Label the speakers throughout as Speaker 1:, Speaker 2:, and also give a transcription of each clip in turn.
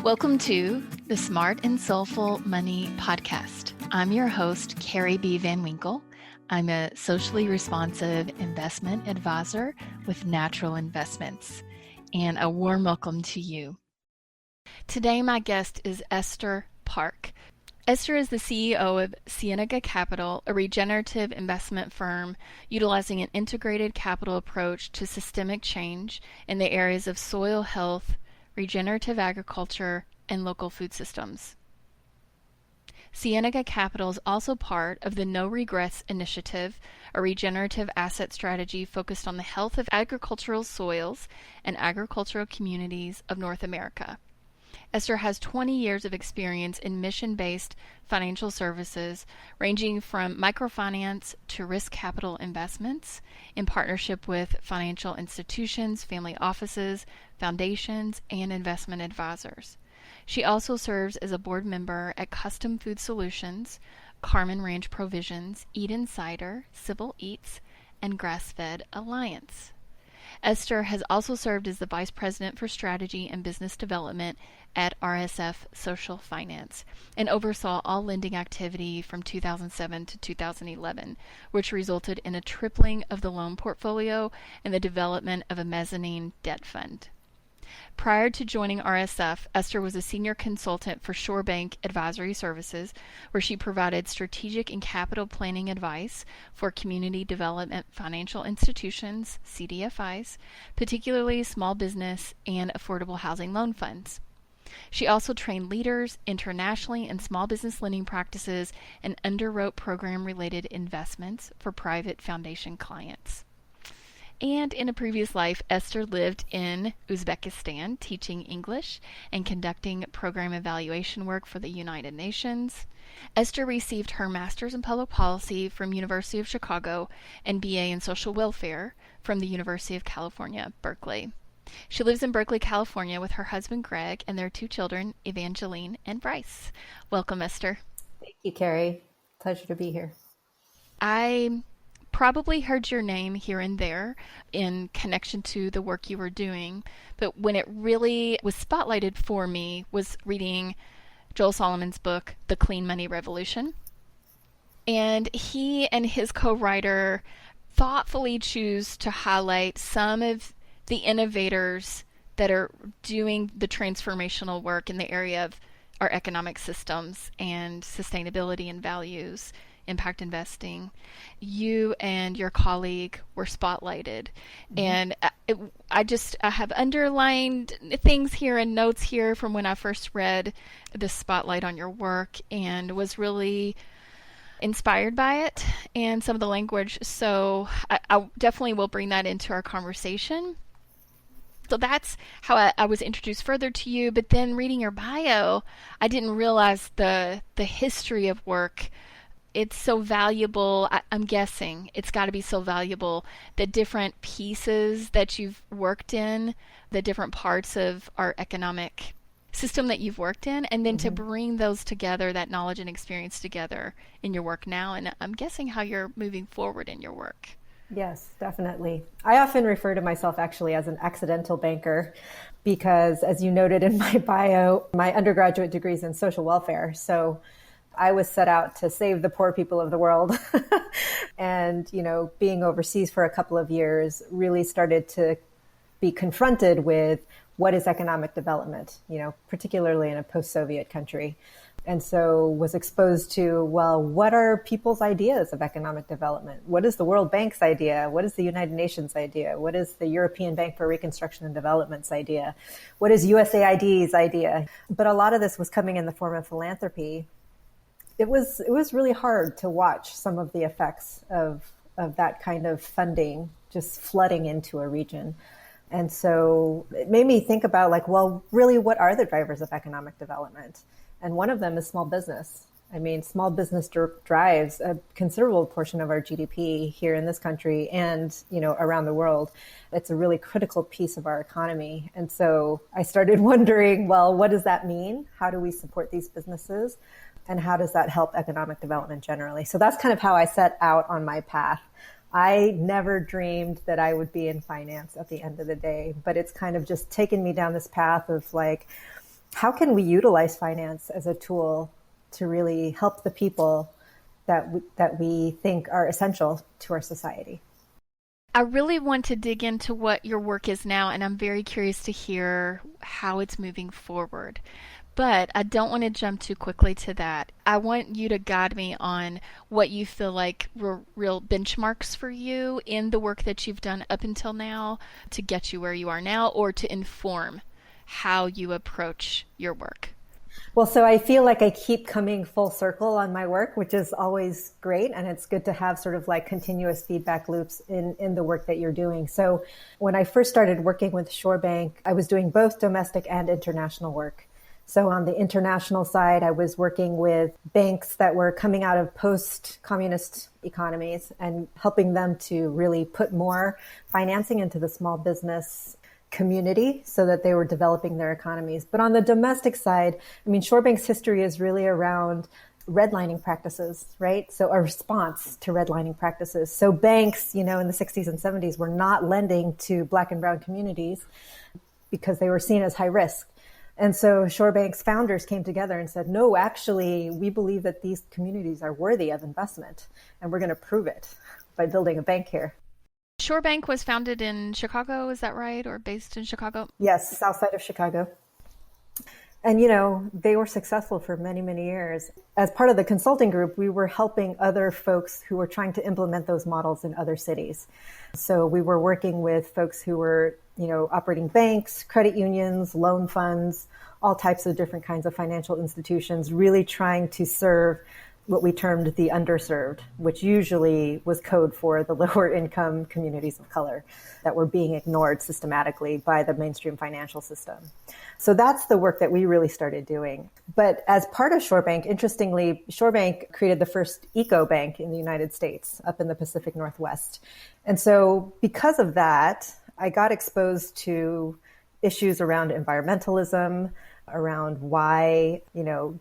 Speaker 1: Welcome to the Smart and Soulful Money Podcast. I'm your host, Carrie B. Van Winkle. I'm a socially responsive investment advisor with Natural Investments, and a warm welcome to you. Today, my guest is Esther Park. Esther is the CEO of Cienega Capital, a regenerative investment firm utilizing an integrated capital approach to systemic change in the areas of soil health, regenerative agriculture, and local food systems. Cienega Capital is also part of the No Regrets Initiative, a regenerative asset strategy focused on the health of agricultural soils and agricultural communities of North America. Esther has 20 years of experience in mission-based financial services, ranging from microfinance to risk capital investments, in partnership with financial institutions, family offices, foundations, and investment advisors. She also serves as a board member at Custom Food Solutions, Carmen Ranch Provisions, Eden Cider, Sybil Eats, and Grassfed Alliance. Esther has also served as the Vice President for Strategy and Business Development at RSF Social Finance and oversaw all lending activity from 2007 to 2011, which resulted in a tripling of the loan portfolio and the development of a mezzanine debt fund. Prior to joining RSF, Esther was a senior consultant for Shore Bank Advisory Services, where she provided strategic and capital planning advice for community development financial institutions, CDFIs, particularly small business and affordable housing loan funds. She also trained leaders internationally in small business lending practices and underwrote program-related investments for private foundation clients. And in a previous life, Esther lived in Uzbekistan, teaching English and conducting program evaluation work for the United Nations. Esther received her master's in public policy from University of Chicago and BA in social welfare from the University of California, Berkeley. She lives in Berkeley, California with her husband, Greg, and their two children, Evangeline and Bryce. Welcome, Esther.
Speaker 2: Thank you, Carrie. Pleasure to be here.
Speaker 1: I probably heard your name here and there in connection to the work you were doing, but when it really was spotlighted for me was reading Joel Solomon's book, The Clean Money Revolution. And he and his co-writer thoughtfully choose to highlight some of the innovators that are doing the transformational work in the area of our economic systems and sustainability and values, impact investing. You and your colleague were spotlighted. Mm-hmm. And I have underlined things here and notes here from when I first read the spotlight on your work and was really inspired by it and some of the language. So I definitely will bring that into our conversation. So that's how I was introduced further to you. But then reading your bio, I didn't realize the history of work. It's so valuable. I'm guessing it's got to be so valuable, the different pieces that you've worked in, the different parts of our economic system that you've worked in, and then to bring those together, that knowledge and experience together in your work now. And I'm guessing how you're moving forward in your work.
Speaker 2: Yes, definitely. I often refer to myself actually as an accidental banker because, as you noted in my bio, my undergraduate degree is in social welfare. So I was set out to save the poor people of the world. And, being overseas for a couple of years really started to be confronted with what is economic development, particularly in a post-Soviet country. And so was exposed to, what are people's ideas of economic development? What is the World Bank's idea? What is the United Nations idea? What is the European Bank for Reconstruction and Development's idea? What is USAID's idea? But a lot of this was coming in the form of philanthropy. It was really hard to watch some of the effects of that kind of funding just flooding into a region. And so it made me think about really, what are the drivers of economic development? And one of them is small business. I mean, small business drives a considerable portion of our GDP here in this country and, around the world. It's a really critical piece of our economy. And so I started wondering, what does that mean? How do we support these businesses? And how does that help economic development generally? So that's kind of how I set out on my path. I never dreamed that I would be in finance at the end of the day, but it's kind of just taken me down this path of how can we utilize finance as a tool to really help the people that we think are essential to our society?
Speaker 1: I really want to dig into what your work is now, and I'm very curious to hear how it's moving forward. But I don't want to jump too quickly to that. I want you to guide me on what you feel like were real benchmarks for you in the work that you've done up until now to get you where you are now, or to inform how you approach your work.
Speaker 2: Well, so I feel like I keep coming full circle on my work, which is always great. And it's good to have sort of like continuous feedback loops in the work that you're doing. So when I first started working with ShoreBank, I was doing both domestic and international work. So on the international side, I was working with banks that were coming out of post-communist economies and helping them to really put more financing into the small business community so that they were developing their economies. But on the domestic side, I mean, ShoreBank's history is really around redlining practices, right? So a response to redlining practices. So banks, in the 60s and 70s were not lending to Black and brown communities because they were seen as high risk. And so ShoreBank's founders came together and said, no, actually, we believe that these communities are worthy of investment, and we're going to prove it by building a bank here.
Speaker 1: ShoreBank was founded in Chicago, is that right? Or based in Chicago?
Speaker 2: Yes, south side of Chicago. And, they were successful for many, many years. As part of the consulting group, we were helping other folks who were trying to implement those models in other cities. So we were working with folks who were, operating banks, credit unions, loan funds, all types of different kinds of financial institutions, really trying to serve what we termed the underserved, which usually was code for the lower income communities of color that were being ignored systematically by the mainstream financial system. So that's the work that we really started doing. But as part of ShoreBank, interestingly, ShoreBank created the first eco bank in the United States up in the Pacific Northwest. And so because of that, I got exposed to issues around environmentalism, around why,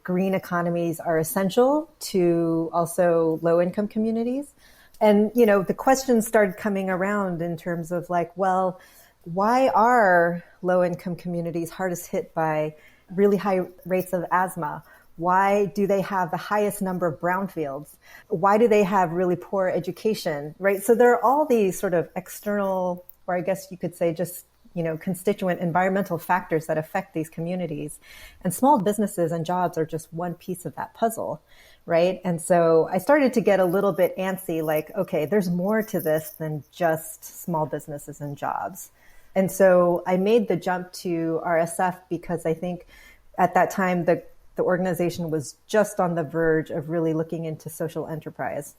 Speaker 2: green economies are essential to also low-income communities. And, the questions started coming around in terms of like, well, why are low-income communities hardest hit by really high rates of asthma? Why do they have the highest number of brownfields? Why do they have really poor education, right? So there are all these sort of external, or I guess you could say just constituent environmental factors that affect these communities. And small businesses and jobs are just one piece of that puzzle, right? And so I started to get a little bit antsy, like, okay, there's more to this than just small businesses and jobs. And so I made the jump to RSF because I think at that time, the organization was just on the verge of really looking into social enterprise.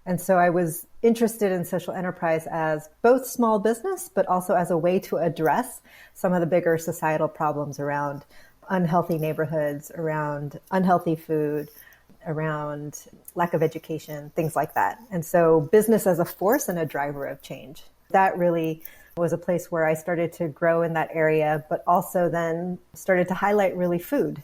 Speaker 2: And so I was interested in social enterprise as both small business, but also as a way to address some of the bigger societal problems around unhealthy neighborhoods, around unhealthy food, around lack of education, things like that. And so business as a force and a driver of change. That really was a place where I started to grow in that area, but also then started to highlight really food.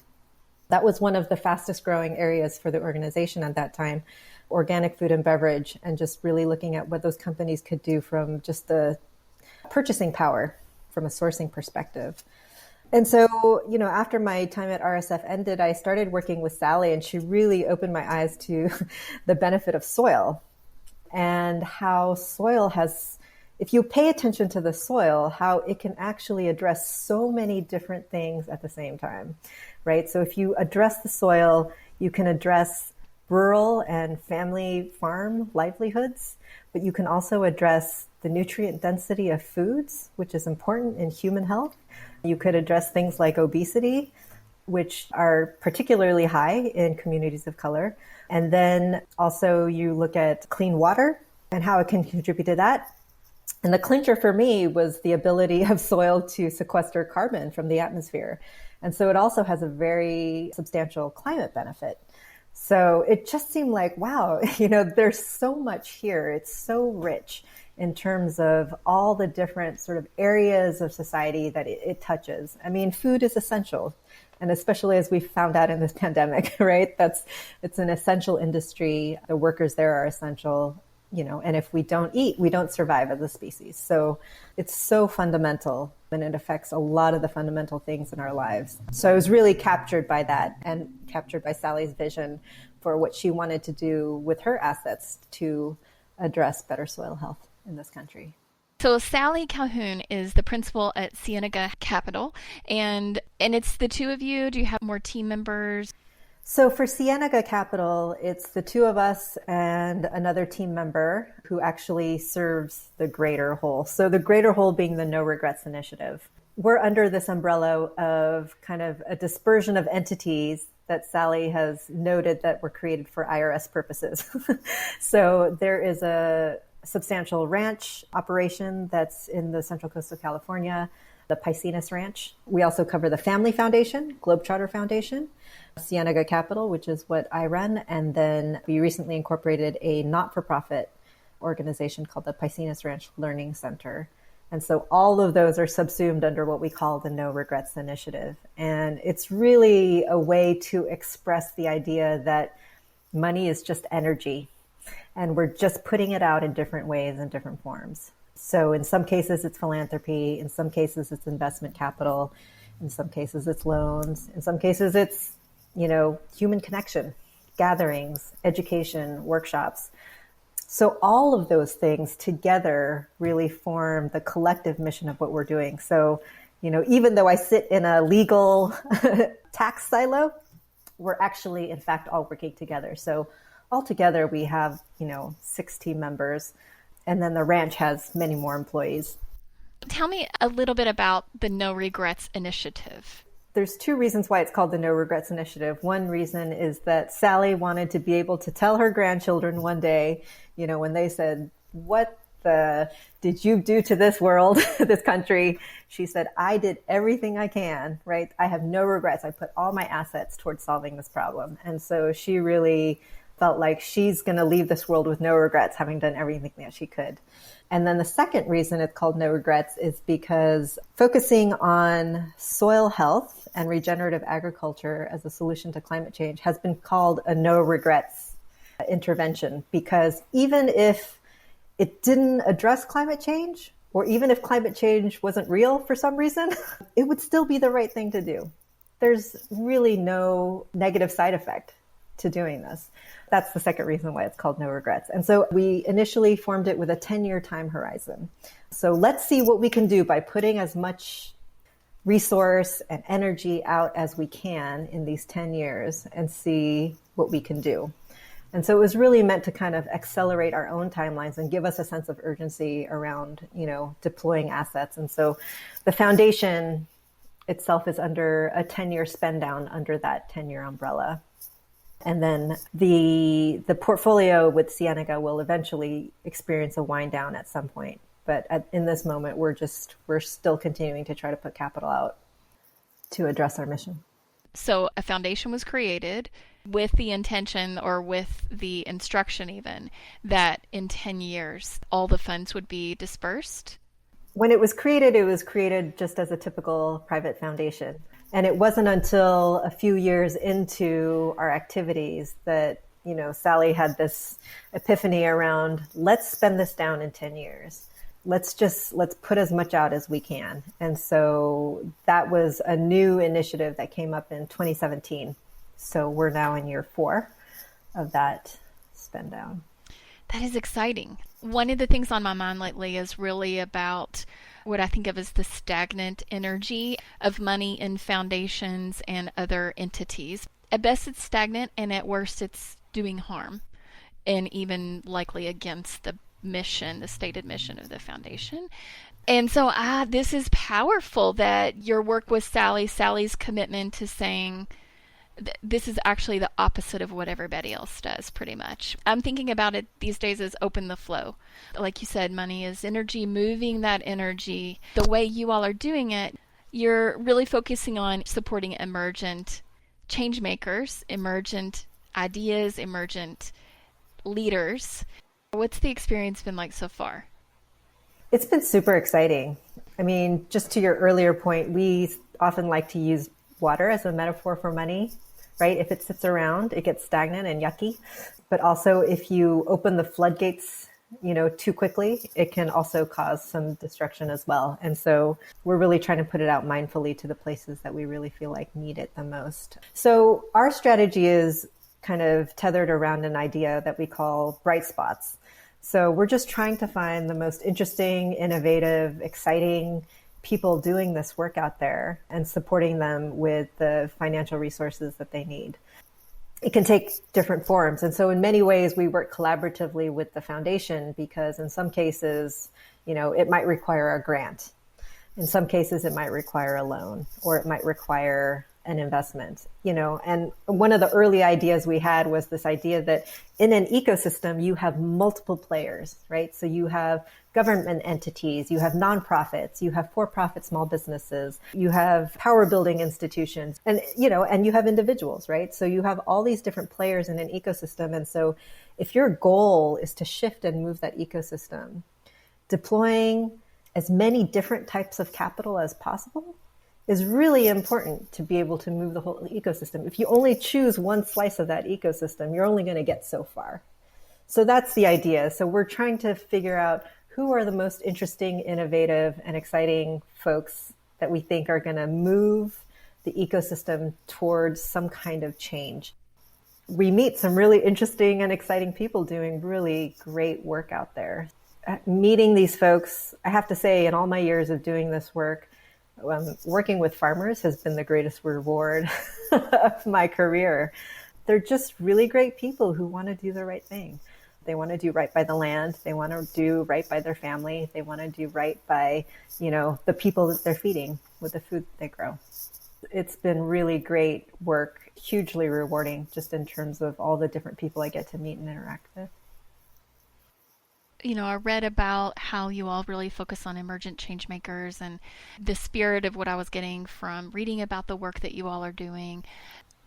Speaker 2: That was one of the fastest growing areas for the organization at that time. Organic food and beverage, and just really looking at what those companies could do from just the purchasing power from a sourcing perspective. And so, after my time at RSF ended, I started working with Sallie, and she really opened my eyes to the benefit of soil and how soil has, if you pay attention to the soil, how it can actually address so many different things at the same time, right? So if you address the soil, you can address rural and family farm livelihoods, but you can also address the nutrient density of foods, which is important in human health. You could address things like obesity, which are particularly high in communities of color. And then also you look at clean water and how it can contribute to that. And the clincher for me was the ability of soil to sequester carbon from the atmosphere. And so it also has a very substantial climate benefit. So it just seemed like, wow, there's so much here. It's so rich in terms of all the different sort of areas of society that it touches. I mean, food is essential. And especially as we found out in this pandemic, right? It's an essential industry. The workers there are essential. and if we don't eat, we don't survive as a species. So it's so fundamental, and it affects a lot of the fundamental things in our lives. So I was really captured by that, and captured by Sallie's vision for what she wanted to do with her assets to address better soil health in this country.
Speaker 1: So Sallie Calhoun is the principal at Cienega Capital, and it's the two of you. Do you have more team members?
Speaker 2: So for Cienega Capital, it's the two of us and another team member who actually serves the greater whole. So the greater whole being the No Regrets Initiative. We're under this umbrella of kind of a dispersion of entities that Sallie has noted that were created for IRS purposes. So there is a substantial ranch operation that's in the central coast of California, the Piscinas Ranch. We also cover the Family Foundation, Globetrotter Foundation, Cienega Capital, which is what I run, and then we recently incorporated a not-for-profit organization called the Piscinas Ranch Learning Center. And so all of those are subsumed under what we call the No Regrets Initiative. And it's really a way to express the idea that money is just energy, and we're just putting it out in different ways and different forms. So in some cases, it's philanthropy. In some cases, it's investment capital. In some cases, it's loans. In some cases, it's, human connection, gatherings, education, workshops. So all of those things together really form the collective mission of what we're doing. So, even though I sit in a legal tax silo, we're actually, in fact, all working together. So altogether, we have, 6 team members, and then the ranch has many more employees.
Speaker 1: Tell me a little bit about the No Regrets Initiative.
Speaker 2: There's 2 reasons why it's called the No Regrets Initiative. One reason is that Sallie wanted to be able to tell her grandchildren one day, when they said, "What the did you do to this world, this country?" She said, "I did everything I can, right? I have no regrets. I put all my assets towards solving this problem." And so she really felt like she's going to leave this world with no regrets, having done everything that she could. And then the second reason it's called No Regrets is because focusing on soil health and regenerative agriculture as a solution to climate change has been called a no regrets intervention, because even if it didn't address climate change, or even if climate change wasn't real for some reason, it would still be the right thing to do. There's really no negative side effect to doing this. That's the second reason why it's called No Regrets. And so we initially formed it with a 10-year time horizon. So let's see what we can do by putting as much resource and energy out as we can in these 10 years and see what we can do. And so it was really meant to kind of accelerate our own timelines and give us a sense of urgency around, deploying assets. And so the foundation itself is under a 10-year spend down under that 10-year umbrella. And then the portfolio with Cienega will eventually experience a wind down at some point. But in this moment, we're still continuing to try to put capital out to address our mission.
Speaker 1: So a foundation was created with the intention, or with the instruction even, that in 10 years, all the funds would be dispersed?
Speaker 2: When it was created just as a typical private foundation. And it wasn't until a few years into our activities that, Sallie had this epiphany around, let's spend this down in 10 years. Let's put as much out as we can. And so that was a new initiative that came up in 2017. So we're now in year 4 of that spend down.
Speaker 1: That is exciting. One of the things on my mind lately is really about what I think of as the stagnant energy of money in foundations and other entities. At best, it's stagnant, and at worst, it's doing harm, and even likely against the mission, the stated mission of the foundation. And so this is powerful that your work with Sallie's commitment to saying, this is actually the opposite of what everybody else does, pretty much. I'm thinking about it these days as open the flow. Like you said, money is energy, moving that energy. The way you all are doing it, you're really focusing on supporting emergent changemakers, emergent ideas, emergent leaders. What's the experience been like so far?
Speaker 2: It's been super exciting. I mean, just to your earlier point, we often like to use water as a metaphor for money, right? If it sits around, it gets stagnant and yucky. But also, if you open the floodgates too quickly, it can also cause some destruction as well. And so we're really trying to put it out mindfully to the places that we really feel like need it the most. So our strategy is kind of tethered around an idea that we call bright spots. So we're just trying to find the most interesting, innovative, exciting people doing this work out there and supporting them with the financial resources that they need. It can take different forms. And so in many ways, we work collaboratively with the foundation because in some cases, it might require a grant. In some cases, it might require a loan or it might require an investment, and one of the early ideas we had was this idea that in an ecosystem, you have multiple players, right? So you have government entities, you have nonprofits, you have for-profit small businesses, you have power building institutions, and you have individuals, right? So you have all these different players in an ecosystem. And so if your goal is to shift and move that ecosystem, deploying as many different types of capital as possible is really important to be able to move the whole ecosystem. If you only choose one slice of that ecosystem, you're only going to get so far. So that's the idea. So we're trying to figure out who are the most interesting, innovative, and exciting folks that we think are going to move the ecosystem towards some kind of change. We meet some really interesting and exciting people doing really great work out there. Meeting these folks, I have to say, in all my years of doing this work, working with farmers has been the greatest reward of my career. They're just really great people who want to do the right thing. They want to do right by the land. They want to do right by their family. They want to do right by, the people that they're feeding with the food that they grow. It's been really great work, hugely rewarding, just in terms of all the different people I get to meet and interact with.
Speaker 1: I read about how you all really focus on emergent changemakers, and the spirit of what I was getting from reading about the work that you all are doing.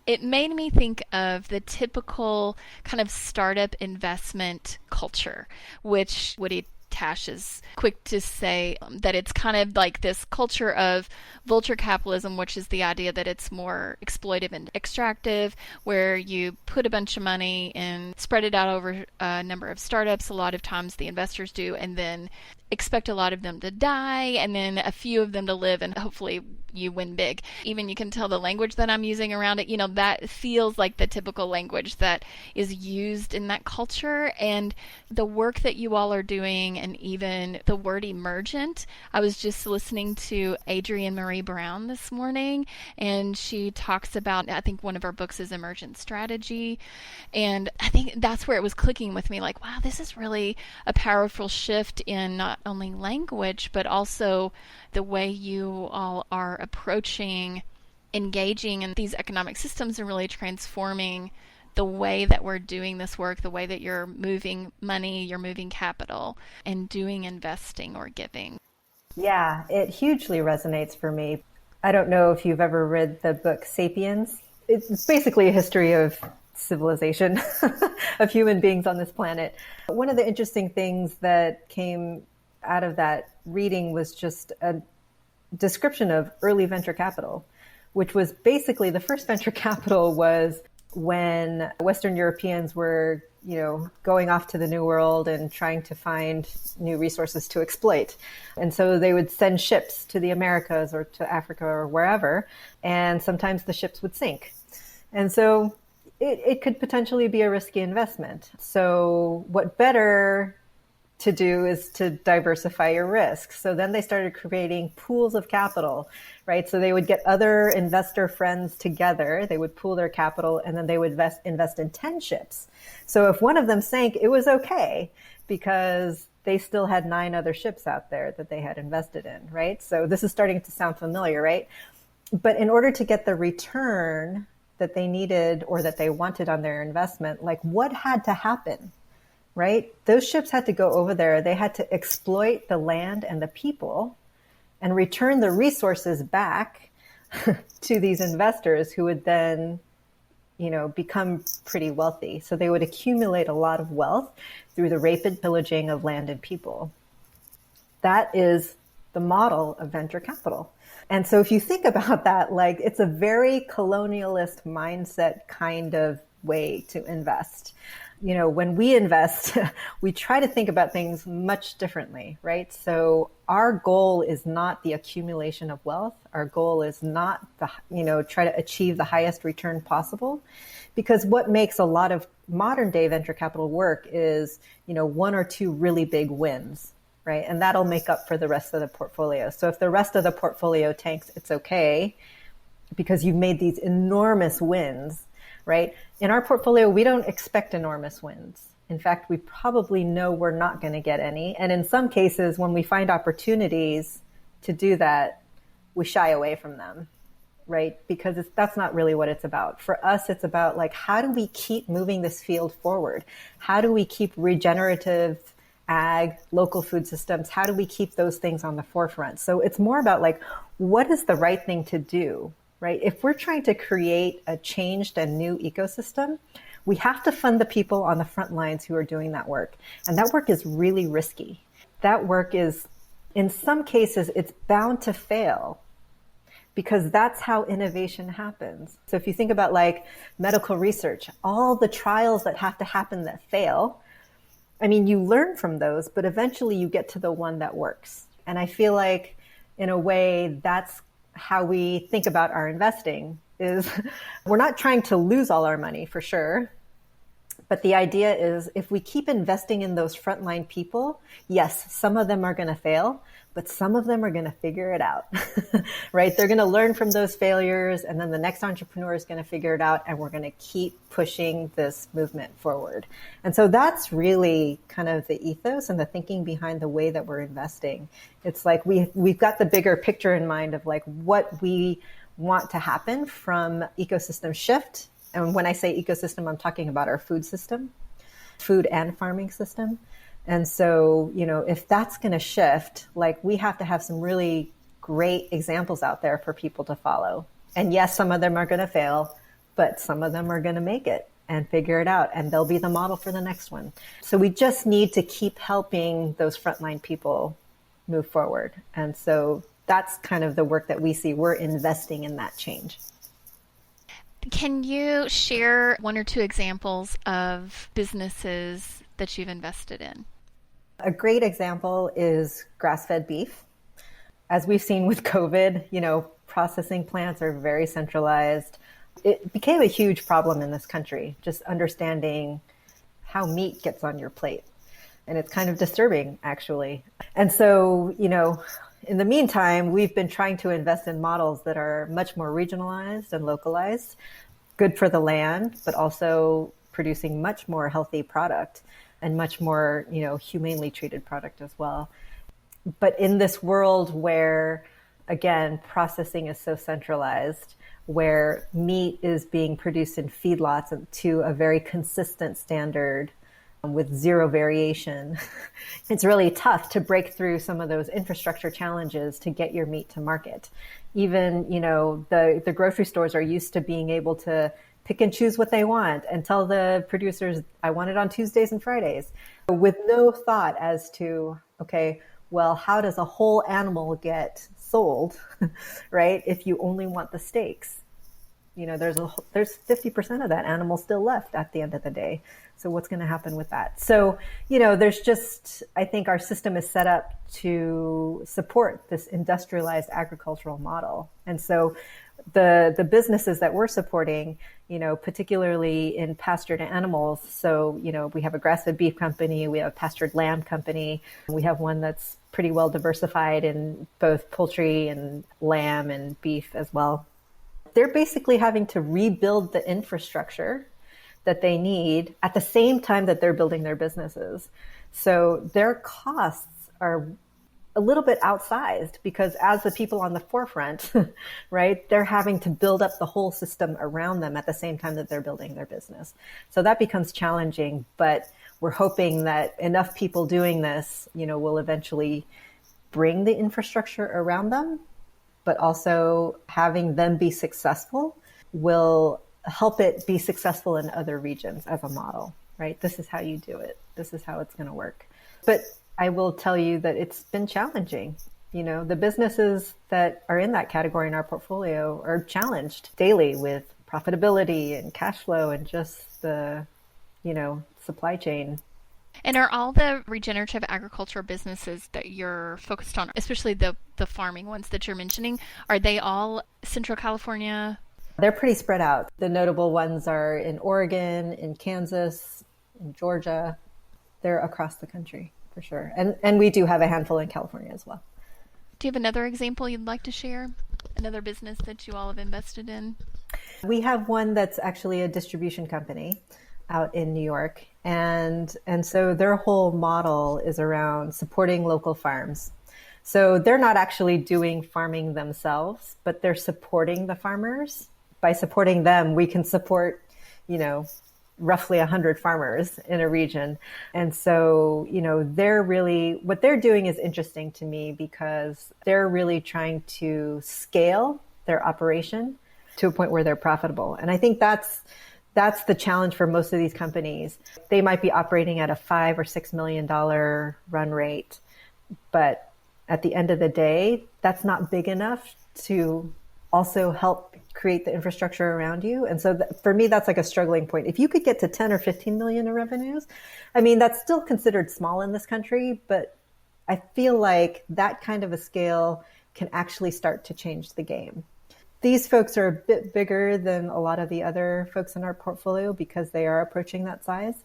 Speaker 1: It made me think of the typical kind of startup investment culture, which Woody Tash is quick to say that it's kind of like this culture of vulture capitalism, which is the idea that it's more exploitive and extractive, where you put a bunch of money and spread it out over a number of startups. A lot of times the investors do, and then expect a lot of them to die and then a few of them to live, and hopefully you win big. Even you can tell the language that I'm using around it, that feels like the typical language that is used in that culture. And the work that you all are doing, and even the word emergent, I was just listening to Adrienne Marie Brown this morning, and she talks about, I think one of her books is Emergent Strategy, and I think that's where it was clicking with me, like, wow, this is really a powerful shift in not only language, but also the way you all are approaching engaging in these economic systems and really transforming the way that we're doing this work, the way that you're moving money, you're moving capital, and doing investing or giving.
Speaker 2: Yeah, it hugely resonates for me. I don't know if you've ever read the book Sapiens. It's basically a history of civilization, of human beings on this planet. One of the interesting things that came out of that reading was just a description of early venture capital, which was basically the first venture capital was when Western Europeans were, going off to the New World and trying to find new resources to exploit. And so they would send ships to the Americas or to Africa or wherever, and sometimes the ships would sink. And so it could potentially be a risky investment. So what better to do is to diversify your risks. So then they started creating pools of capital, right? So they would get other investor friends together, they would pool their capital, and then they would invest in 10 ships. So if one of them sank, it was okay because they still had 9 other ships out there that they had invested in, right? So this is starting to sound familiar, right? But in order to get the return that they needed or that they wanted on their investment, like what had to happen? Right? Those ships had to go over there. They had to exploit the land and the people and return the resources back to these investors who would then, become pretty wealthy. So they would accumulate a lot of wealth through the rapid pillaging of land and people. That is the model of venture capital. And so if you think about that, like it's a very colonialist mindset kind of way to invest. when we invest, we try to think about things much differently, right? So our goal is not the accumulation of wealth. Our goal is not try to achieve the highest return possible, because what makes a lot of modern day venture capital work is, one or two really big wins, right? And that'll make up for the rest of the portfolio. So if the rest of the portfolio tanks, it's okay because you've made these enormous wins, right? In our portfolio, we don't expect enormous wins. In fact, we probably know we're not going to get any. And in some cases, when we find opportunities to do that, we shy away from them, right? Because that's not really what it's about. For us, it's about how do we keep moving this field forward? How do we keep regenerative ag, local food systems? How do we keep those things on the forefront? So it's more about what is the right thing to do? Right? If we're trying to create a changed and new ecosystem, we have to fund the people on the front lines who are doing that work. And that work is really risky. That work is, in some cases, it's bound to fail because that's how innovation happens. So if you think about medical research, all the trials that have to happen that fail, you learn from those, but eventually you get to the one that works. And I feel in a way, that's how we think about our investing is we're not trying to lose all our money for sure. But the idea is if we keep investing in those frontline people, yes, some of them are going to fail, but some of them are going to figure it out, right? They're going to learn from those failures, and then the next entrepreneur is going to figure it out, and we're going to keep pushing this movement forward. And so that's really kind of the ethos and the thinking behind the way that we're investing. It's we've got the bigger picture in mind of what we want to happen from ecosystem shift. And when I say ecosystem, I'm talking about our food system, food and farming system. And so, if that's going to shift, we have to have some really great examples out there for people to follow. And yes, some of them are going to fail, but some of them are going to make it and figure it out, and they'll be the model for the next one. So we just need to keep helping those frontline people move forward. And so that's kind of the work that we see. We're investing in that change.
Speaker 1: Can you share one or two examples of businesses that you've invested in?
Speaker 2: A great example is grass-fed beef. As we've seen with COVID, processing plants are very centralized. It became a huge problem in this country, just understanding how meat gets on your plate. And it's kind of disturbing, actually. And so, in the meantime, we've been trying to invest in models that are much more regionalized and localized, good for the land, but also producing much more healthy product and much more, humanely treated product as well. But in this world where, again, processing is so centralized, where meat is being produced in feedlots to a very consistent standard with zero variation, it's really tough to break through some of those infrastructure challenges to get your meat to market. Even, the grocery stores are used to being able to pick and choose what they want and tell the producers, I want it on Tuesdays and Fridays, with no thought as to, okay, well, how does a whole animal get sold, right? If you only want the steaks, there's 50% of that animal still left at the end of the day. So what's going to happen with that? So, there's just, I think our system is set up to support this industrialized agricultural model. And so the businesses that we're supporting, particularly in pastured animals. So, we have a grass-fed beef company, we have a pastured lamb company. We have one that's pretty well diversified in both poultry and lamb and beef as well. They're basically having to rebuild the infrastructure that they need at the same time that they're building their businesses. So their costs are a little bit outsized because as the people on the forefront, right, they're having to build up the whole system around them at the same time that they're building their business. So that becomes challenging, but we're hoping that enough people doing this, will eventually bring the infrastructure around them, but also having them be successful will help it be successful in other regions as a model, right? This is how you do it. This is how it's going to work. But I will tell you that it's been challenging. The businesses that are in that category in our portfolio are challenged daily with profitability and cash flow and just the, supply chain.
Speaker 1: And are all the regenerative agriculture businesses that you're focused on, especially the farming ones that you're mentioning, are they all Central California?
Speaker 2: They're pretty spread out. The notable ones are in Oregon, in Kansas, in Georgia. They're across the country for sure. And we do have a handful in California as well.
Speaker 1: Do you have another example you'd like to share? Another business that you all have invested in?
Speaker 2: We have one that's actually a distribution company out in New York. And so their whole model is around supporting local farms. So they're not actually doing farming themselves, but they're supporting the farmers. By supporting them, we can support, roughly 100 farmers in a region. And so, what they're doing is interesting to me because they're really trying to scale their operation to a point where they're profitable. And I think that's the challenge for most of these companies. They might be operating at a $5 or $6 million run rate, but at the end of the day, that's not big enough to also help create the infrastructure around you. And so for me, that's like a struggling point. If you could get to 10 or 15 million in revenues, I mean, that's still considered small in this country, but I feel like that kind of a scale can actually start to change the game. These folks are a bit bigger than a lot of the other folks in our portfolio because they are approaching that size.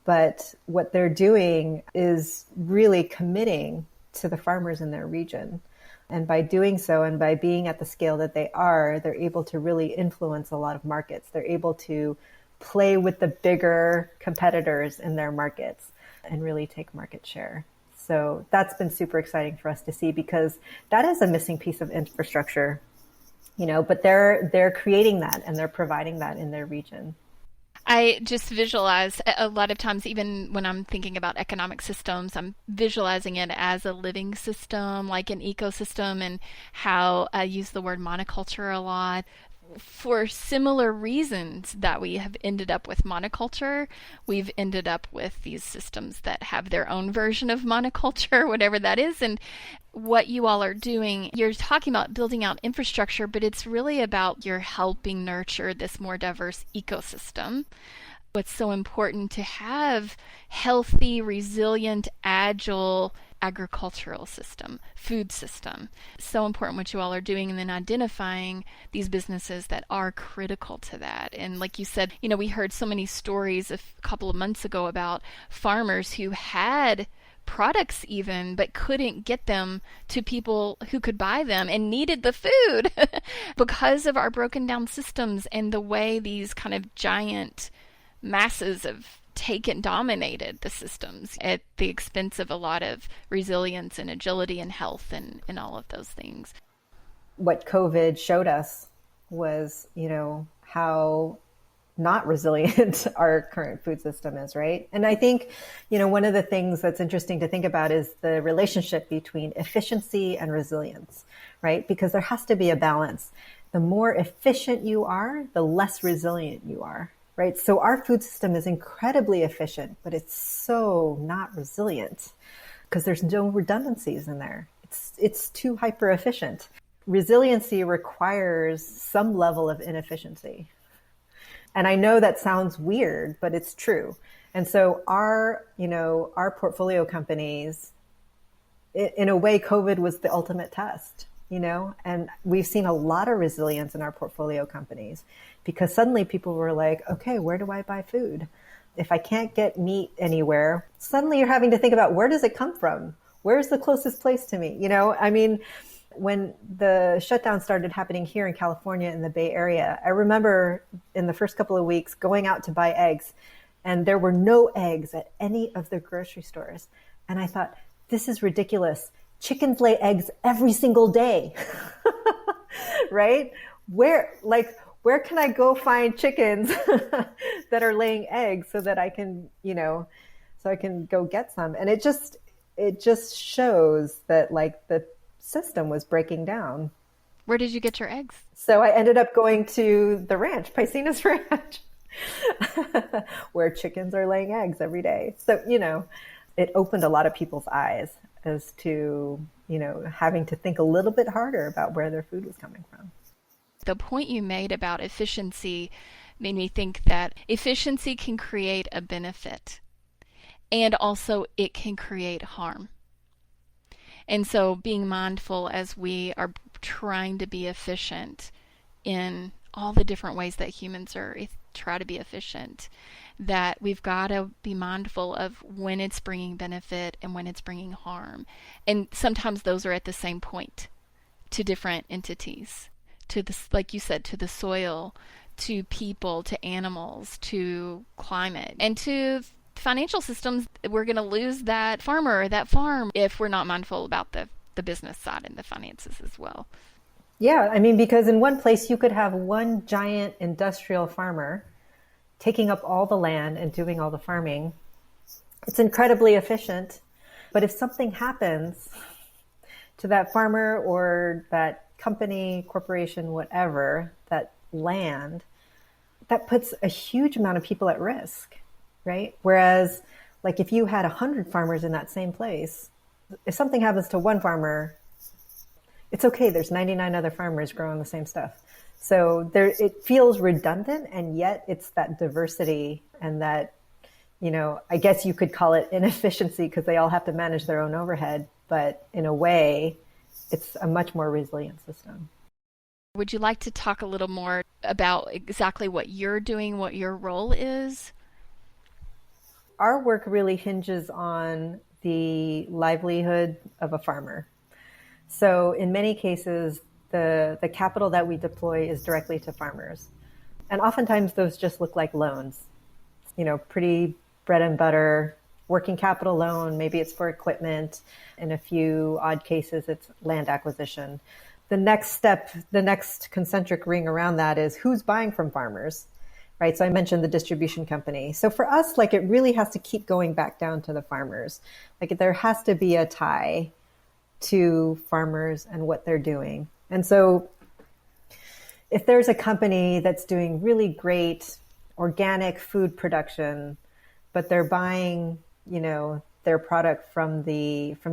Speaker 2: But what they're doing is really committing to the farmers in their region. And by doing so, and by being at the scale that they are, they're able to really influence a lot of markets. They're able to play with the bigger competitors in their markets and really take market share. So that's been super exciting for us to see because that is a missing piece of infrastructure, but they're creating that and they're providing that in their region.
Speaker 1: I just visualize a lot of times, even when I'm thinking about economic systems, I'm visualizing it as a living system, like an ecosystem, and how I use the word monoculture a lot. For similar reasons that we have ended up with monoculture, we've ended up with these systems that have their own version of monoculture, whatever that is. And what you all are doing, you're talking about building out infrastructure, but it's really about you're helping nurture this more diverse ecosystem. What's so important to have healthy, resilient, agile agricultural system, food system. So important what you all are doing and then identifying these businesses that are critical to that. And like you said, we heard so many stories a couple of months ago about farmers who had products even, but couldn't get them to people who could buy them and needed the food because of our broken down systems and the way these kind of giant masses of dominated the systems at the expense of a lot of resilience and agility and health and all of those things.
Speaker 2: What COVID showed us was, how not resilient our current food system is, right? And I think, one of the things that's interesting to think about is the relationship between efficiency and resilience, right? Because there has to be a balance. The more efficient you are, the less resilient you are. Right. So our food system is incredibly efficient, but it's so not resilient because there's no redundancies in there. It's too hyper efficient. Resiliency requires some level of inefficiency. And I know that sounds weird, but it's true. And so our portfolio companies, in a way, COVID was the ultimate test, and we've seen a lot of resilience in our portfolio companies because suddenly people were like, okay, where do I buy food? If I can't get meat anywhere, suddenly you're having to think about where does it come from? Where's the closest place to me? When the shutdown started happening here in California in the Bay Area, I remember in the first couple of weeks going out to buy eggs and there were no eggs at any of the grocery stores. And I thought, this is ridiculous. Chickens lay eggs every single day, right? Where can I go find chickens that are laying eggs so that I can, so I can go get some? And it just shows that the system was breaking down.
Speaker 1: Where did you get your eggs?
Speaker 2: So I ended up going to the ranch, Piscinas Ranch, where chickens are laying eggs every day. So, it opened a lot of people's eyes as to, having to think a little bit harder about where their food was coming from.
Speaker 1: The point you made about efficiency made me think that efficiency can create a benefit, and also it can create harm. And so being mindful as we are trying to be efficient in all the different ways that humans are try to be efficient, that we've got to be mindful of when it's bringing benefit and when it's bringing harm. And sometimes those are at the same point to different entities, to the, like you said, to the soil, to people, to animals, to climate, and to financial systems. We're going to lose that farmer or that farm if we're not mindful about the business side and the finances as well.
Speaker 2: Yeah, I mean, because in one place you could have one giant industrial farmer taking up all the land and doing all the farming. It's incredibly efficient. But if something happens to that farmer or that company, corporation, whatever, that land, that puts a huge amount of people at risk, right? Whereas, like, if you had 100 farmers in that same place, if something happens to one farmer, it's okay. There's 99 other farmers growing the same stuff. So there, it feels redundant, and yet it's that diversity and that, you know, I guess you could call it inefficiency because they all have to manage their own overhead. But in a way, it's a much more resilient system.
Speaker 1: Would you like to talk a little more about exactly what you're doing, what your role is?
Speaker 2: Our work really hinges on the livelihood of a farmer. So in many cases, the capital that we deploy is directly to farmers. And oftentimes those just look like loans, you know, pretty bread and butter working capital loan. Maybe it's for equipment. In a few odd cases, it's land acquisition. The next step, the next concentric ring around that is who's buying from farmers, right? So I mentioned the distribution company. So for us, like, it really has to keep going back down to the farmers. Like, there has to be a tie to farmers and what they're doing. And so if there's a company that's doing really great organic food production, but they're buying, you know, their product from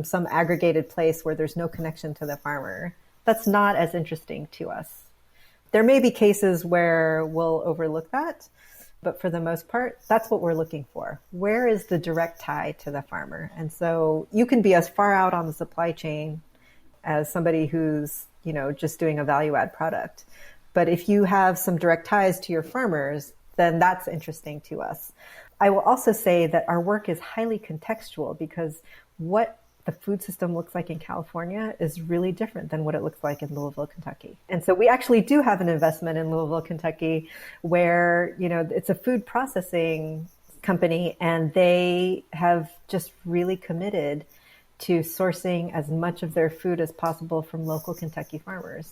Speaker 2: some aggregated place where there's no connection to the farmer, that's not as interesting to us. There may be cases where we'll overlook that, but for the most part, that's what we're looking for. Where is the direct tie to the farmer? And so you can be as far out on the supply chain as somebody who's, you know, just doing a value add product. But if you have some direct ties to your farmers, then that's interesting to us. I will also say that our work is highly contextual because what the food system looks like in California is really different than what it looks like in Louisville, Kentucky. And so we actually do have an investment in Louisville, Kentucky, where, you know, it's a food processing company, and they have just really committed to sourcing as much of their food as possible from local Kentucky farmers,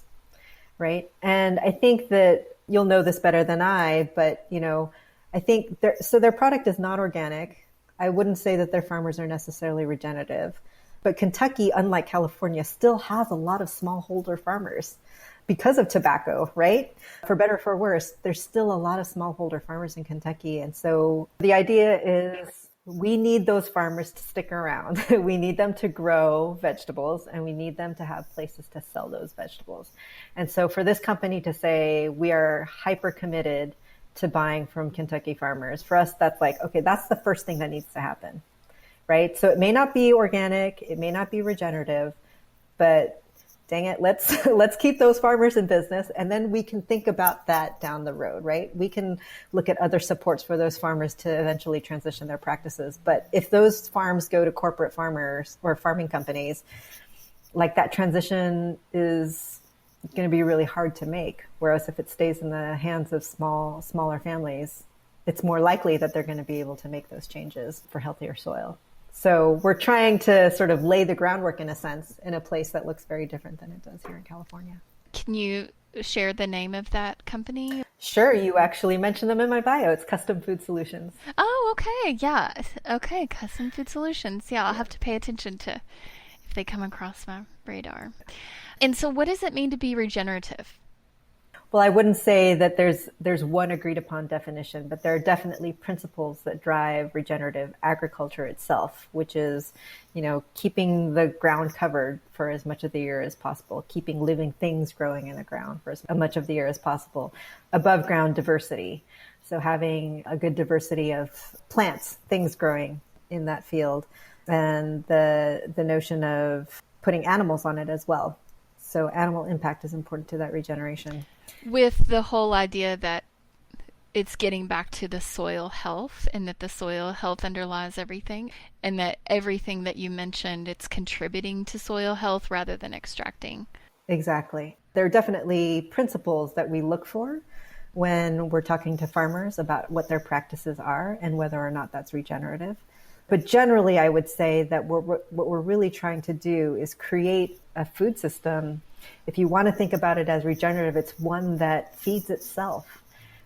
Speaker 2: right? And I think that you'll know this better than I, but, you know, I think their product is not organic. I wouldn't say that their farmers are necessarily regenerative. But Kentucky, unlike California, still has a lot of smallholder farmers because of tobacco, right? For better or for worse, there's still a lot of smallholder farmers in Kentucky. And so the idea is we need those farmers to stick around. We need them to grow vegetables, and we need them to have places to sell those vegetables. And so for this company to say we are hyper committed to buying from Kentucky farmers, for us, that's like, okay, that's the first thing that needs to happen. Right? So it may not be organic, it may not be regenerative, but dang it, let's keep those farmers in business, and then we can think about that down the road, right? We can look at other supports for those farmers to eventually transition their practices. But if those farms go to corporate farmers or farming companies, like, that transition is going to be really hard to make. Whereas if it stays in the hands of smaller families, it's more likely that they're going to be able to make those changes for healthier soil. So we're trying to sort of lay the groundwork, in a sense, in a place that looks very different than it does here in California.
Speaker 1: Can you share the name of that company?
Speaker 2: Sure. You actually mentioned them in my bio. It's Custom Food Solutions.
Speaker 1: Oh, okay. Yeah. Okay. Custom Food Solutions. Yeah, I'll have to pay attention to if they come across my radar. And so what does it mean to be regenerative?
Speaker 2: Well, I wouldn't say that there's one agreed upon definition, but there are definitely principles that drive regenerative agriculture itself, which is, you know, keeping the ground covered for as much of the year as possible, keeping living things growing in the ground for as much of the year as possible, above ground diversity, So having a good diversity of plants, things growing in that field, and the notion of putting animals on it as well. So animal impact is important to that regeneration.
Speaker 1: With the whole idea that it's getting back to the soil health and that the soil health underlies everything and that everything that you mentioned, it's contributing to soil health rather than extracting.
Speaker 2: Exactly. There are definitely principles that we look for when we're talking to farmers about what their practices are and whether or not that's regenerative. But generally, I would say that what we're really trying to do is create a food system. If you want to think about it as regenerative, it's one that feeds itself,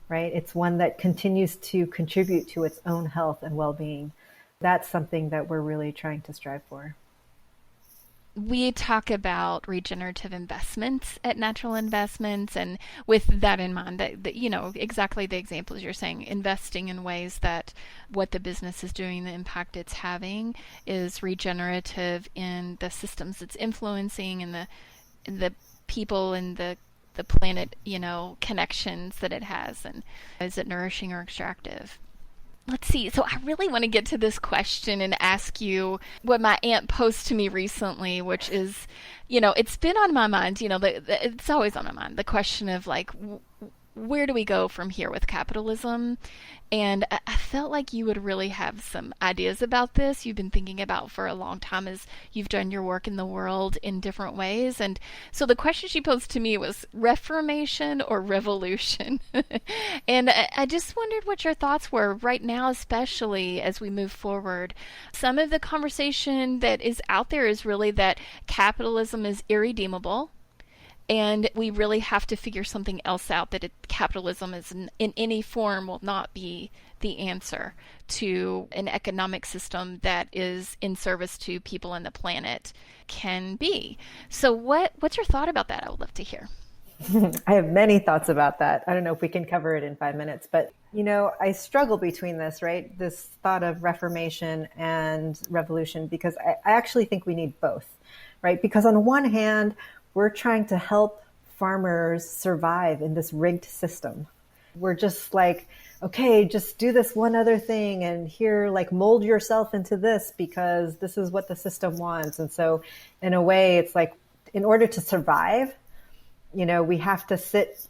Speaker 2: right? It's one that continues to contribute to its own health and well-being. That's something that we're really trying to strive for.
Speaker 1: We talk about regenerative investments at Natural Investments, and with that in mind, that exactly the examples you're saying, investing in ways that what the business is doing, the impact it's having, is regenerative in the systems it's influencing and the people and the planet, connections that it has, and is it nourishing or extractive? Let's see. So I really want to get to this question and ask you what my aunt posed to me recently, which is, it's been on my mind, it's always on my mind, the question of like, where do we go from here with capitalism? And I felt like you would really have some ideas about this. You've been thinking about for a long time as you've done your work in the world in different ways. And so the question she posed to me was Reformation or revolution? And I just wondered what your thoughts were right now, especially as we move forward. Some of the conversation that is out there is really that capitalism is irredeemable, and we really have to figure something else out, that capitalism is in any form will not be the answer to an economic system that is in service to people and the planet can be. So what's your thought about that? I would love to hear.
Speaker 2: I have many thoughts about that. I don't know if we can cover it in 5 minutes, but I struggle between this, right? This thought of reformation and revolution, because I actually think we need both, right? Because on one hand, we're trying to help farmers survive in this rigged system. We're just like, okay, just do this one other thing and here, like mold yourself into this because this is what the system wants. And so in a way, it's like, in order to survive, we have to sit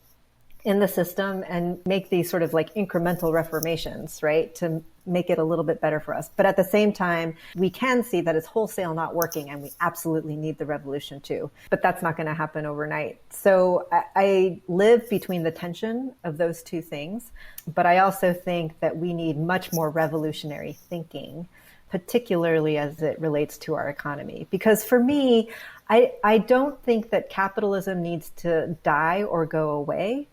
Speaker 2: in the system and make these sort of like incremental reformations, right? To make it a little bit better for us. But at the same time, we can see that it's wholesale not working and we absolutely need the revolution too. But that's not going to happen overnight. So I live between the tension of those two things. But I also think that we need much more revolutionary thinking, particularly as it relates to our economy. Because for me, I don't think that capitalism needs to die or go away.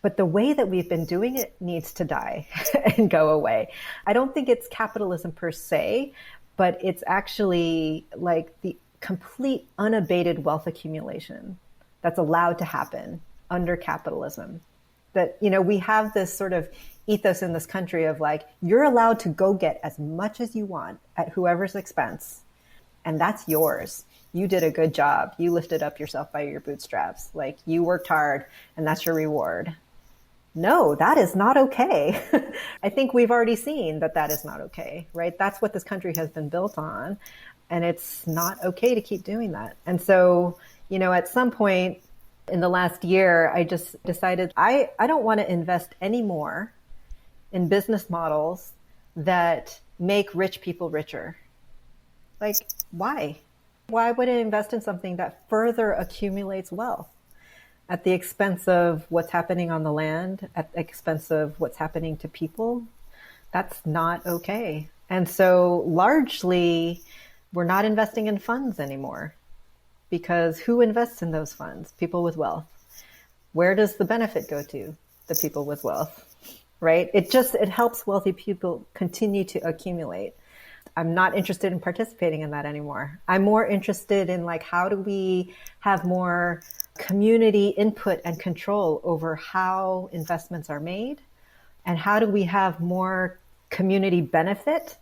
Speaker 2: But the way that we've been doing it needs to die and go away. I don't think it's capitalism per se, but it's actually like the complete unabated wealth accumulation that's allowed to happen under capitalism. That, we have this sort of ethos in this country of like, you're allowed to go get as much as you want at whoever's expense, and that's yours. You did a good job. You lifted up yourself by your bootstraps. Like, you worked hard, and that's your reward. No, that is not okay. I think we've already seen that that is not okay, right? That's what this country has been built on, and it's not okay to keep doing that. And so, at some point in the last year, I just decided I don't want to invest anymore in business models that make rich people richer. Like, why? Why would I invest in something that further accumulates wealth at the expense of what's happening on the land, at the expense of what's happening to people? That's not okay. And so largely, we're not investing in funds anymore, because who invests in those funds? People with wealth. Where does the benefit go to? The people with wealth, right? It helps wealthy people continue to accumulate. I'm not interested in participating in that anymore. I'm more interested in like, how do we have more community input and control over how investments are made? And how do we have more community benefit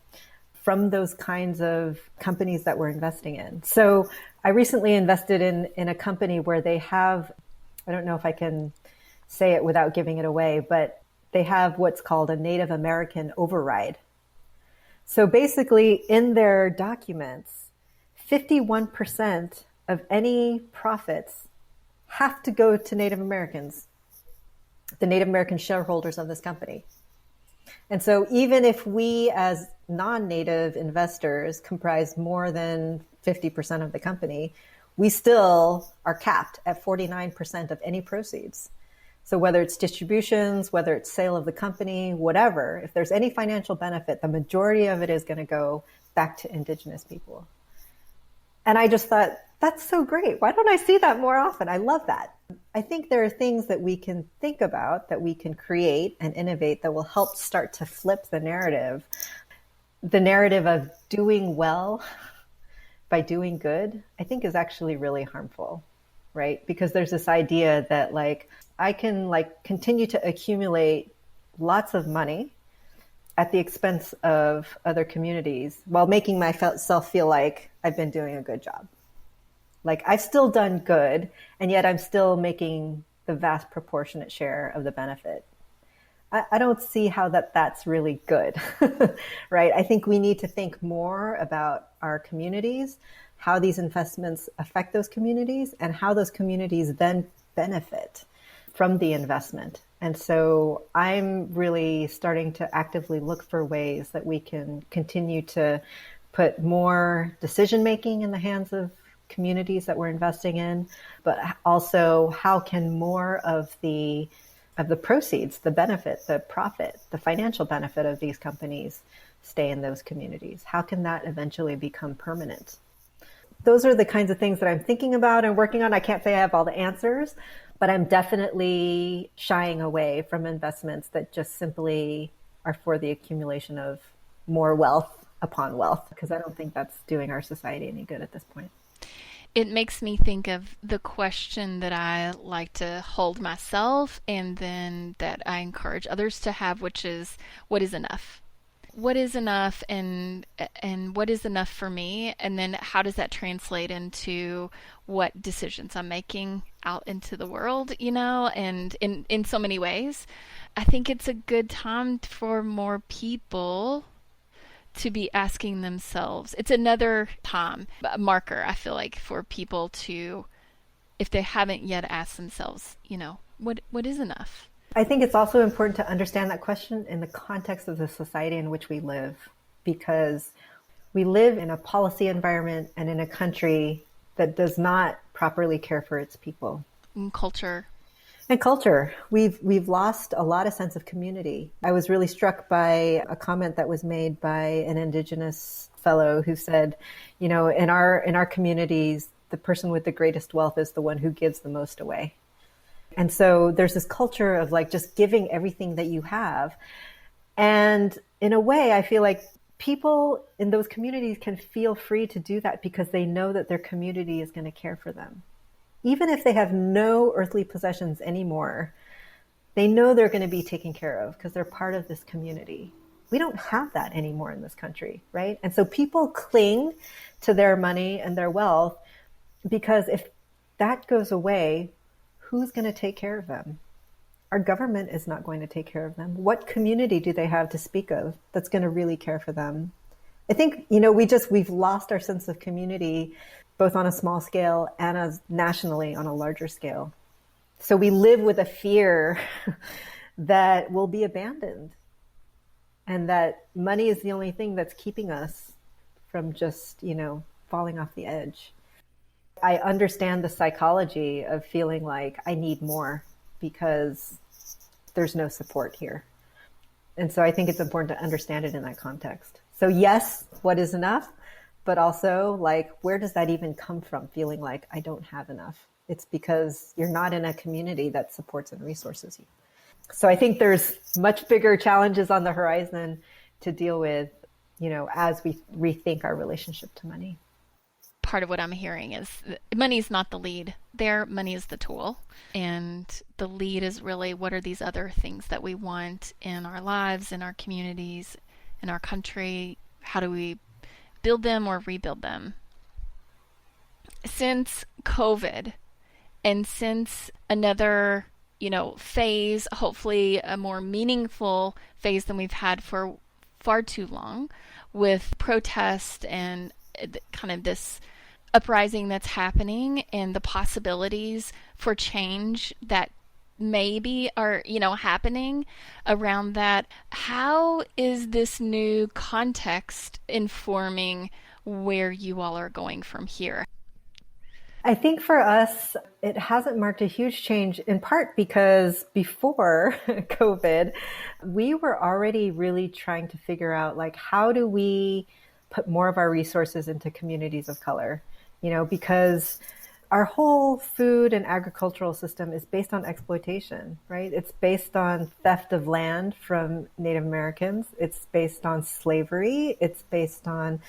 Speaker 2: from those kinds of companies that we're investing in? So I recently invested in a company where they have, I don't know if I can say it without giving it away, but they have what's called a Native American override. So basically, in their documents, 51% of any profits have to go to Native Americans, the Native American shareholders of this company. And so even if we as non-Native investors comprise more than 50% of the company, we still are capped at 49% of any proceeds. So whether it's distributions, whether it's sale of the company, whatever, if there's any financial benefit, the majority of it is going to go back to Indigenous people. And I just thought, that's so great. Why don't I see that more often? I love that. I think there are things that we can think about, that we can create and innovate that will help start to flip the narrative. The narrative of doing well by doing good, I think is actually really harmful, right? Because there's this idea that like, I can like continue to accumulate lots of money at the expense of other communities while making myself feel like I've been doing a good job. Like I've still done good, and yet I'm still making the vast proportionate share of the benefit. I don't see how that's really good, right? I think we need to think more about our communities, how these investments affect those communities, and how those communities then benefit from the investment. And so I'm really starting to actively look for ways that we can continue to put more decision making in the hands of communities that we're investing in, but also how can more of the proceeds, the benefit, the profit, the financial benefit of these companies stay in those communities? How can that eventually become permanent? Those are the kinds of things that I'm thinking about and working on. I can't say I have all the answers, but I'm definitely shying away from investments that just simply are for the accumulation of more wealth upon wealth, because I don't think that's doing our society any good at this point.
Speaker 1: It makes me think of the question that I like to hold myself and then that I encourage others to have, which is, what is enough? What is enough, and what is enough for me? And then how does that translate into what decisions I'm making out into the world, and in so many ways. I think it's a good time for more people to be asking themselves. It's another time, a marker, I feel like, for people to, if they haven't yet asked themselves, what is enough?
Speaker 2: I think it's also important to understand that question in the context of the society in which we live, because we live in a policy environment and in a country that does not properly care for its people.
Speaker 1: And culture.
Speaker 2: And culture. We've lost a lot of sense of community. I was really struck by a comment that was made by an Indigenous fellow who said, in our communities, the person with the greatest wealth is the one who gives the most away. And so there's this culture of like just giving everything that you have. And in a way, I feel like people in those communities can feel free to do that because they know that their community is going to care for them. Even if they have no earthly possessions anymore, they know they're going to be taken care of because they're part of this community. We don't have that anymore in this country, right? And so people cling to their money and their wealth because if that goes away, who's going to take care of them? Our government is not going to take care of them. What community do they have to speak of that's going to really care for them? I think, we've lost our sense of community, both on a small scale and as nationally on a larger scale. So we live with a fear that we'll be abandoned and that money is the only thing that's keeping us from just, falling off the edge. I understand the psychology of feeling like I need more because there's no support here. And so I think it's important to understand it in that context. So yes, what is enough? But also, like, where does that even come from, feeling like I don't have enough? It's because you're not in a community that supports and resources you. So I think there's much bigger challenges on the horizon to deal with, as we rethink our relationship to money.
Speaker 1: Part of what I'm hearing is money is not the lead there. Money is the tool. And the lead is really, what are these other things that we want in our lives, in our communities, in our country? How do we build them or rebuild them? Since COVID and since another phase, hopefully a more meaningful phase than we've had for far too long, with protest and kind of this uprising that's happening and the possibilities for change that maybe are happening around that. How is this new context informing where you all are going from here?
Speaker 2: I think for us, it hasn't marked a huge change, in part because before COVID, we were already really trying to figure out, like, how do we put more of our resources into communities of color? Because our whole food and agricultural system is based on exploitation, right? It's based on theft of land from Native Americans. It's based on slavery. It's based on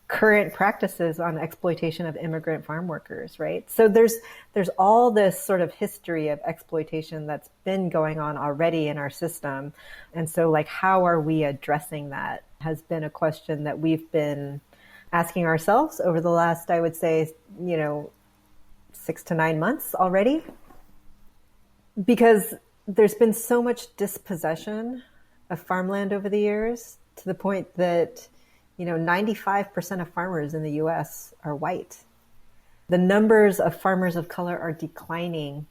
Speaker 2: current practices on exploitation of immigrant farm workers, right? So there's all this sort of history of exploitation that's been going on already in our system. And so, like, how are we addressing that has been a question that we've been asking ourselves over the last, I would say, 6 to 9 months already. Because there's been so much dispossession of farmland over the years, to the point that 95% of farmers in the US are white. The numbers of farmers of color are declining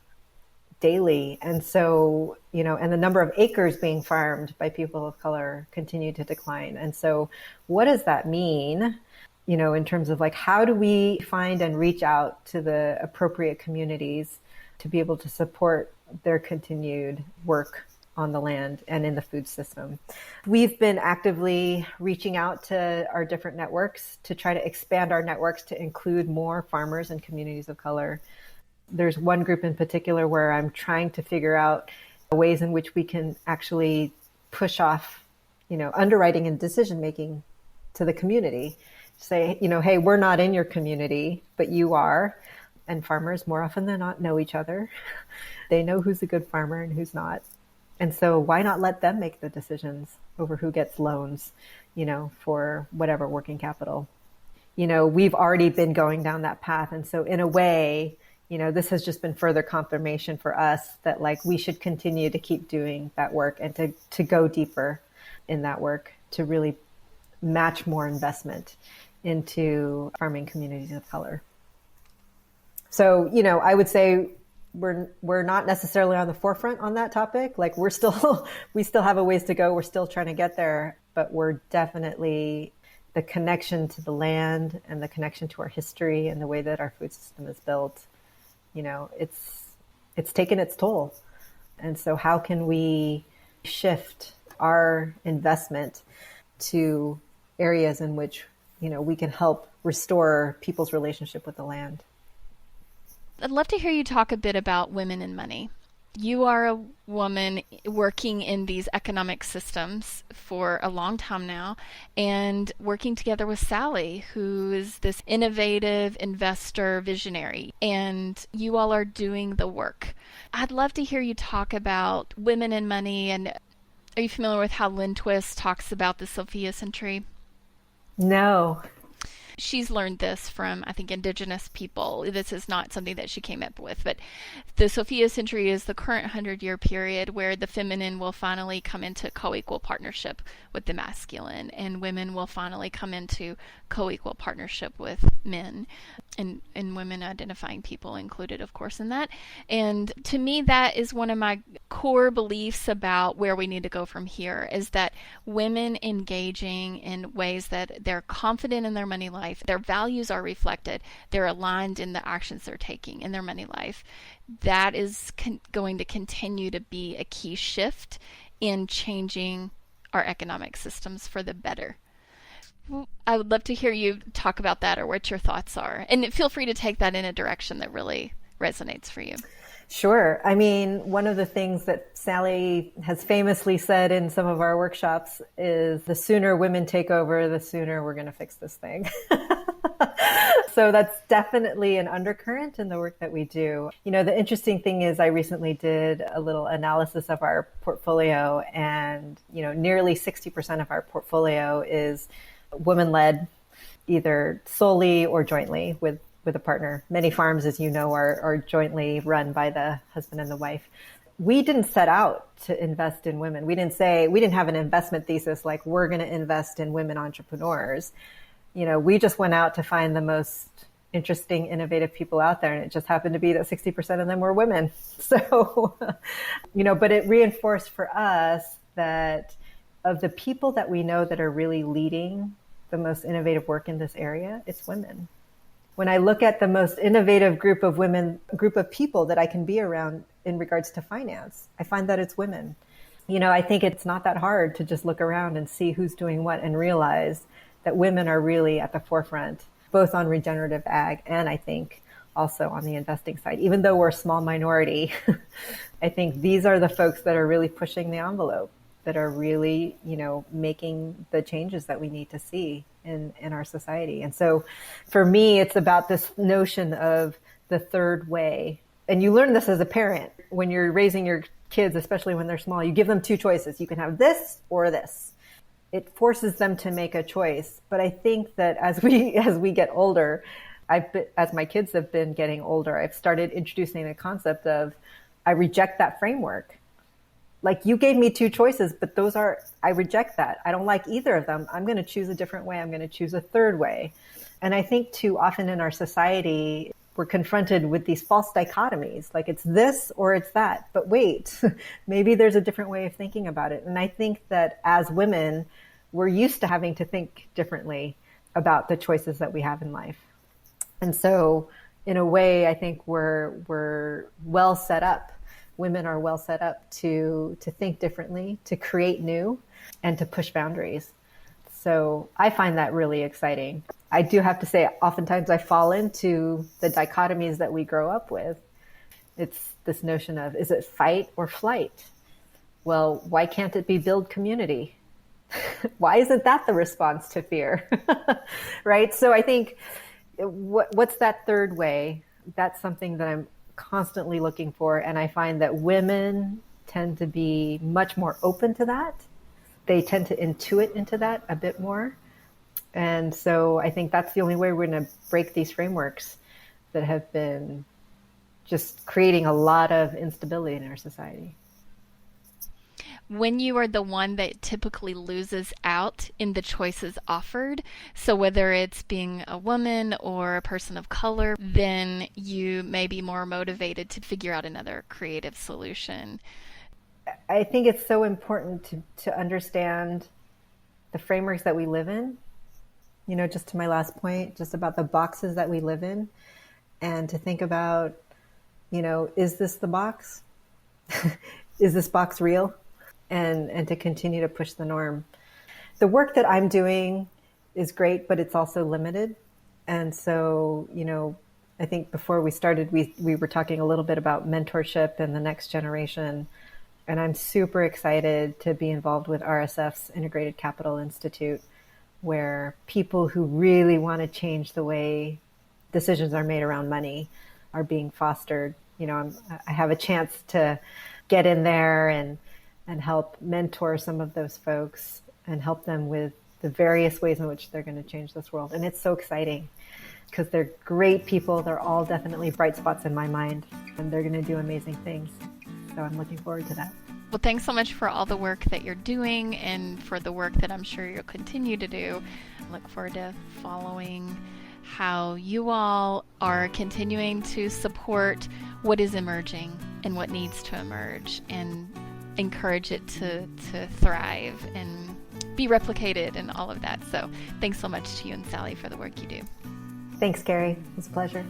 Speaker 2: daily. And so, and the number of acres being farmed by people of color continue to decline. And so what does that mean, in terms of, like, how do we find and reach out to the appropriate communities to be able to support their continued work on the land and in the food system? We've been actively reaching out to our different networks to try to expand our networks to include more farmers and communities of color. There's one group in particular where I'm trying to figure out ways in which we can actually push off, underwriting and decision making to the community. Say, hey, we're not in your community, but you are. And farmers, more often than not, know each other. They know who's a good farmer and who's not. And so why not let them make the decisions over who gets loans, for whatever working capital? We've already been going down that path. And so in a way, this has just been further confirmation for us that, like, we should continue to keep doing that work and to go deeper in that work to really match more investment into farming communities of color. So, I would say we're not necessarily on the forefront on that topic. Like, we still have a ways to go. We're still trying to get there, but we're definitely, the connection to the land and the connection to our history and the way that our food system is built, it's taken its toll. And so how can we shift our investment to areas in which, we can help restore people's relationship with the land?
Speaker 1: I'd love to hear you talk a bit about women and money. You are a woman working in these economic systems for a long time now, and working together with Sallie, who is this innovative investor visionary, and you all are doing the work. I'd love to hear you talk about women and money. And are you familiar with how Lynn Twist talks about the Sophia century?
Speaker 2: No.
Speaker 1: She's learned this from, I think, indigenous people. This is not something that she came up with, but the Sophia century is the current 100-year period where the feminine will finally come into co-equal partnership with the masculine, and women will finally come into co-equal partnership with men, and women identifying people included, of course, in that. And to me, that is one of my core beliefs about where we need to go from here, is that women engaging in ways that they're confident in their money life, their values are reflected, they're aligned in the actions they're taking in their money life. That is going to continue to be a key shift in changing our economic systems for the better. I would love to hear you talk about that, or what your thoughts are. And feel free to take that in a direction that really resonates for you.
Speaker 2: Sure. I mean, one of the things that Sallie has famously said in some of our workshops is, the sooner women take over, the sooner we're going to fix this thing. So that's definitely an undercurrent in the work that we do. The interesting thing is, I recently did a little analysis of our portfolio, and, nearly 60% of our portfolio is women-led, either solely or jointly with a partner. Many farms, as you know, are jointly run by the husband and the wife. we didn't set out to invest in women. We didn't have an investment thesis like we're going to invest in women entrepreneurs. We just went out to find the most interesting, innovative people out there. And it just happened to be that 60% of them were women. So, but it reinforced for us that of the people that we know that are really leading the most innovative work in this area, it's women. When I look at the most innovative group of people that I can be around in regards to finance, I find that it's women. I think it's not that hard to just look around and see who's doing what and realize that women are really at the forefront, both on regenerative ag and I think also on the investing side. Even though we're a small minority, I think these are the folks that are really pushing the envelope, that are really, making the changes that we need to see in our society. And so for me, it's about this notion of the third way. And you learn this as a parent when you're raising your kids, especially when they're small. You give them two choices. You can have this or this. It forces them to make a choice. But I think that as we get older, as my kids have been getting older, I've started introducing the concept of I reject that framework. Like, you gave me two choices, but I reject that. I don't like either of them. I'm going to choose a different way. I'm going to choose a third way. And I think too often in our society, we're confronted with these false dichotomies, like it's this or it's that. But wait, maybe there's a different way of thinking about it. And I think that as women, we're used to having to think differently about the choices that we have in life. And so in a way, I think we're well set up. Women are well set up to think differently, to create new, and to push boundaries. So I find that really exciting. I do have to say, oftentimes I fall into the dichotomies that we grow up with. It's this notion of, is it fight or flight? Well, why can't it be build community? Why isn't that the response to fear? Right? So I think what's that third way? That's something that I'm constantly looking for. And I find that women tend to be much more open to that. They tend to intuit into that a bit more. And so I think that's the only way we're going to break these frameworks that have been just creating a lot of instability in our society.
Speaker 1: When you are the one that typically loses out in the choices offered, so whether it's being a woman or a person of color, then you may be more motivated to figure out another creative solution.
Speaker 2: I think it's so important to understand the frameworks that we live in, just to my last point, just about the boxes that we live in, and to think about, is this the box? Is this box real? And to continue to push the norm. The work that I'm doing is great, but it's also limited. And so, I think before we started, we were talking a little bit about mentorship and the next generation. And I'm super excited to be involved with RSF's Integrated Capital Institute, where people who really want to change the way decisions are made around money are being fostered. I have a chance to get in there and help mentor some of those folks and help them with the various ways in which they're going to change this world. And it's so exciting because they're great people. They're all definitely bright spots in my mind, and they're going to do amazing things. So I'm looking forward to that.
Speaker 1: Well, thanks so much for all the work that you're doing and for the work that I'm sure you'll continue to do. I look forward to following how you all are continuing to support what is emerging and what needs to emerge, and encourage it to thrive and be replicated and all of that. So thanks so much to you and Sallie for the work you do.
Speaker 2: Thanks, Carrie. It was a pleasure.